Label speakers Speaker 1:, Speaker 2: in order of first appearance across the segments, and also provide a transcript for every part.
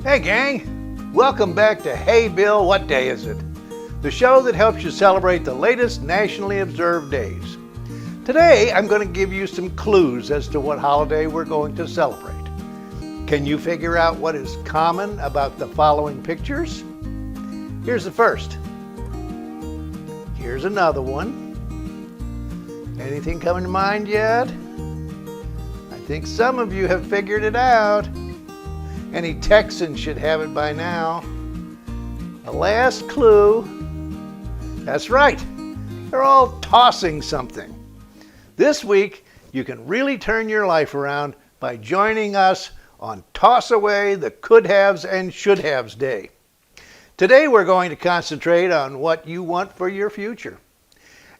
Speaker 1: Hey gang, welcome back to Hey Bill, What Day Is It? The show that helps you celebrate the latest nationally observed days. Today I'm going to give you some clues as to what holiday we're going to celebrate. Can you figure out what is common about the following pictures? Here's the first. Here's another one. Anything coming to mind yet? I think some of you have figured it out. Any Texans should have it by now. The last clue. That's right. They're all tossing something. This week, you can really turn your life around by joining us on Toss Away the Could-Haves and Should-Haves Day. Today, we're going to concentrate on what you want for your future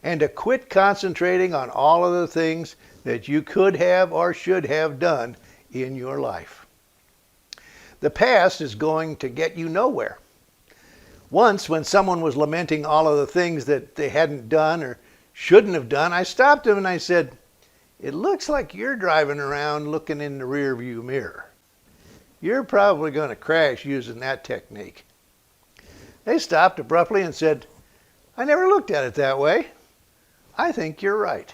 Speaker 1: and to quit concentrating on all of the things that you could have or should have done in your life. The past is going to get you nowhere. Once, when someone was lamenting all of the things that they hadn't done or shouldn't have done, I stopped them and I said, "It looks like you're driving around looking in the rearview mirror. You're probably going to crash using that technique." They stopped abruptly and said, "I never looked at it that way. I think you're right."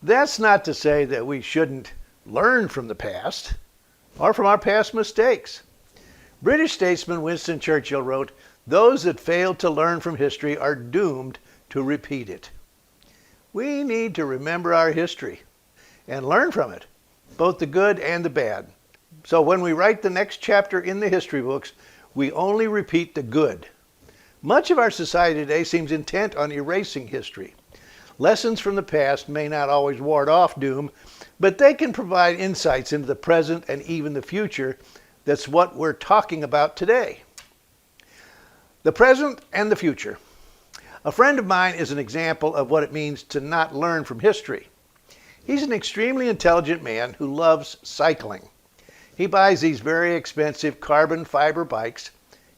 Speaker 1: That's not to say that we shouldn't learn from the past or from our past mistakes. British statesman Winston Churchill wrote, "Those that fail to learn from history are doomed to repeat it." We need to remember our history and learn from it, both the good and the bad. So when we write the next chapter in the history books, we only repeat the good. Much of our society today seems intent on erasing history. Lessons from the past may not always ward off doom, but they can provide insights into the present and even the future. That's what we're talking about today. The present and the future. A friend of mine is an example of what it means to not learn from history. He's an extremely intelligent man who loves cycling. He buys these very expensive carbon fiber bikes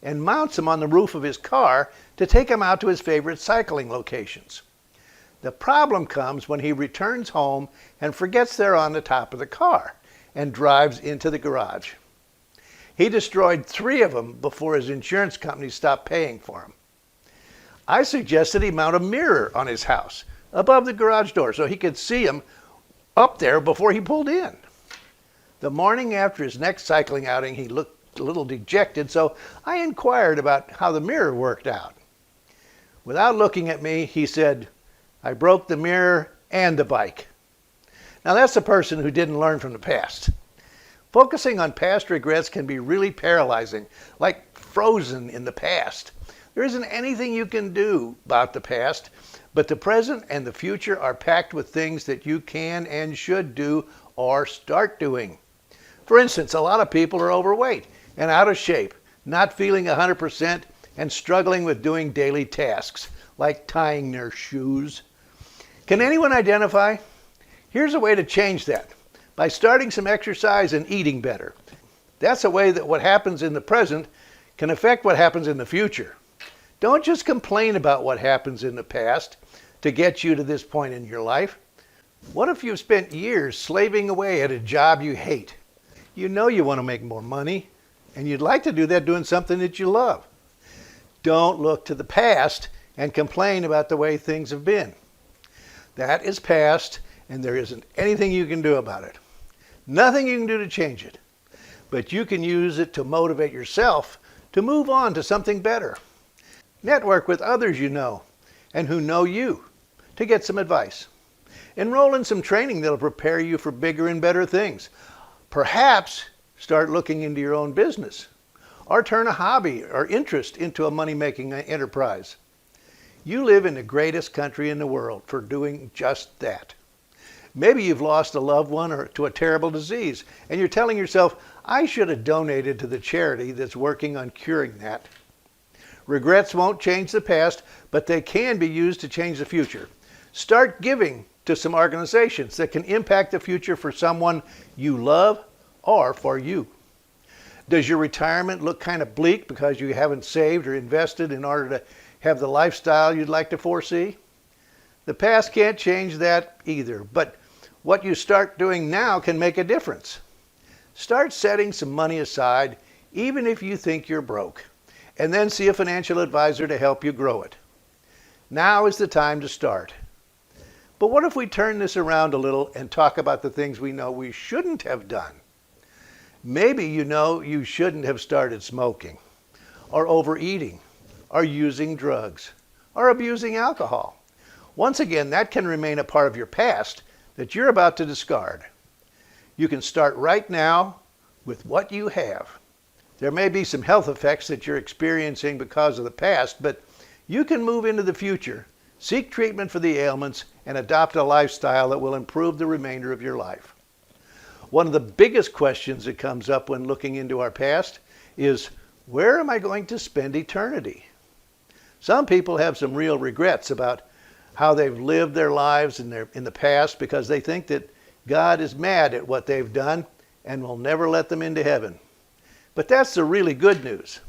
Speaker 1: and mounts them on the roof of his car to take them out to his favorite cycling locations. The problem comes when he returns home and forgets they're on the top of the car and drives into the garage. He destroyed 3 of them before his insurance company stopped paying for them. I suggested he mount a mirror on his house above the garage door so he could see him up there before he pulled in. The morning after his next cycling outing, he looked a little dejected, so I inquired about how the mirror worked out. Without looking at me, he said, "I broke the mirror and the bike." Now that's a person who didn't learn from the past. Focusing on past regrets can be really paralyzing, like frozen in the past. There isn't anything you can do about the past, but the present and the future are packed with things that you can and should do or start doing. For instance, a lot of people are overweight and out of shape, not feeling 100% and struggling with doing daily tasks, like tying their shoes. Can anyone identify? Here's a way to change that, by starting some exercise and eating better. That's a way that what happens in the present can affect what happens in the future. Don't just complain about what happens in the past to get you to this point in your life. What if you've spent years slaving away at a job you hate? You know you want to make more money, and you'd like to do that doing something that you love. Don't look to the past and complain about the way things have been. That is past, and there isn't anything you can do about it. Nothing you can do to change it. But you can use it to motivate yourself to move on to something better. Network with others you know and who know you to get some advice. Enroll in some training that'll prepare you for bigger and better things. Perhaps start looking into your own business or turn a hobby or interest into a money-making enterprise. You live in the greatest country in the world for doing just that. Maybe you've lost a loved one or to a terrible disease, and you're telling yourself, "I should have donated to the charity that's working on curing that." Regrets won't change the past, but they can be used to change the future. Start giving to some organizations that can impact the future for someone you love or for you. Does your retirement look kind of bleak because you haven't saved or invested in order to have the lifestyle you'd like to foresee? The past can't change that either, but what you start doing now can make a difference. Start setting some money aside even if you think you're broke, and then see a financial advisor to help you grow it. Now is the time to start. But what if we turn this around a little and talk about the things we know we shouldn't have done? Maybe you know you shouldn't have started smoking, or overeating, or using drugs, or abusing alcohol. Once again, that can remain a part of your past that you're about to discard. You can start right now with what you have. There may be some health effects that you're experiencing because of the past, but you can move into the future, seek treatment for the ailments, and adopt a lifestyle that will improve the remainder of your life. One of the biggest questions that comes up when looking into our past is, where am I going to spend eternity? Some people have some real regrets about how they've lived their lives in the past because they think that God is mad at what they've done and will never let them into heaven. But that's the really good news.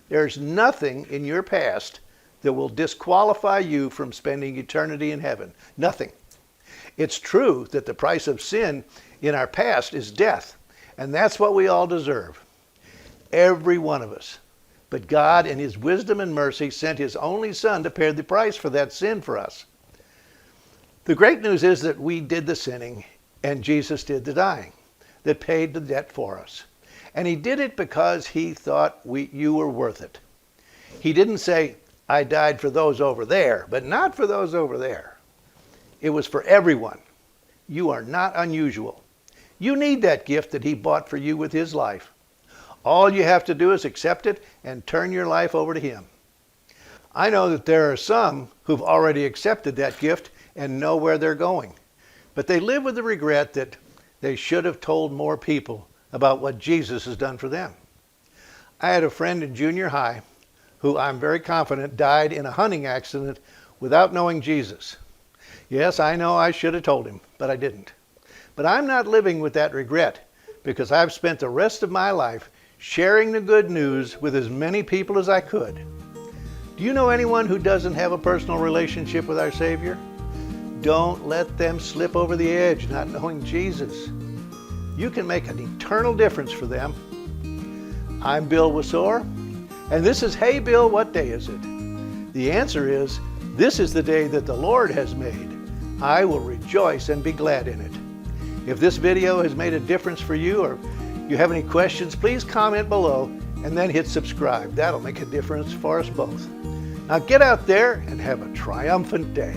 Speaker 1: There's nothing in your past that will disqualify you from spending eternity in heaven. Nothing. It's true that the price of sin in our past is death, and that's what we all deserve. Every one of us. But God, in His wisdom and mercy, sent His only Son to pay the price for that sin for us. The great news is that we did the sinning, and Jesus did the dying, that paid the debt for us. And He did it because He thought you were worth it. He didn't say, I died for those over there, but not for those over there. It was for everyone. You are not unusual. You need that gift that He bought for you with His life. All you have to do is accept it and turn your life over to Him. I know that there are some who've already accepted that gift and know where they're going, but they live with the regret that they should have told more people about what Jesus has done for them. I had a friend in junior high who I'm very confident died in a hunting accident without knowing Jesus. Yes, I know I should have told him, but I didn't. But I'm not living with that regret because I've spent the rest of my life sharing the good news with as many people as I could. Do you know anyone who doesn't have a personal relationship with our Savior? Don't let them slip over the edge not knowing Jesus. You can make an eternal difference for them. I'm Bill Wasore, and this is Hey Bill, What Day Is It? The answer is, this is the day that the Lord has made. I will rejoice and be glad in it. If this video has made a difference for you, or you have any questions, please comment below and then hit subscribe. That'll make a difference for us both. Now get out there and have a triumphant day.